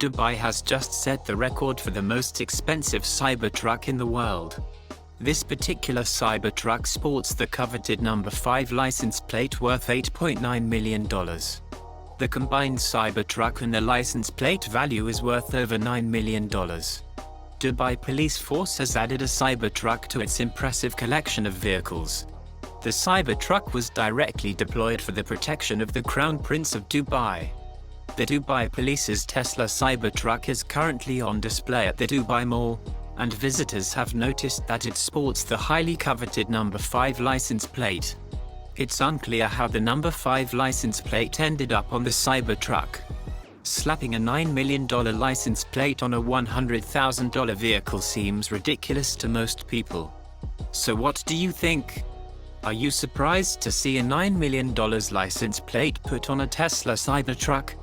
Dubai has just set the record for the most expensive Cybertruck in the world. This particular Cybertruck sports the coveted number 5 license plate worth $8.9 million. The combined Cybertruck and the license plate value is worth over $9 million. Dubai Police Force has added a Cybertruck to its impressive collection of vehicles. The Cybertruck was directly deployed for the protection of the Crown Prince of Dubai. The Dubai Police's Tesla Cybertruck is currently on display at the Dubai Mall, and visitors have noticed that it sports the highly coveted number 5 license plate. It's unclear how the number 5 license plate ended up on the Cybertruck. Slapping a $9 million license plate on a $100,000 vehicle seems ridiculous to most people. So what do you think? Are you surprised to see a $9 million license plate put on a Tesla Cybertruck?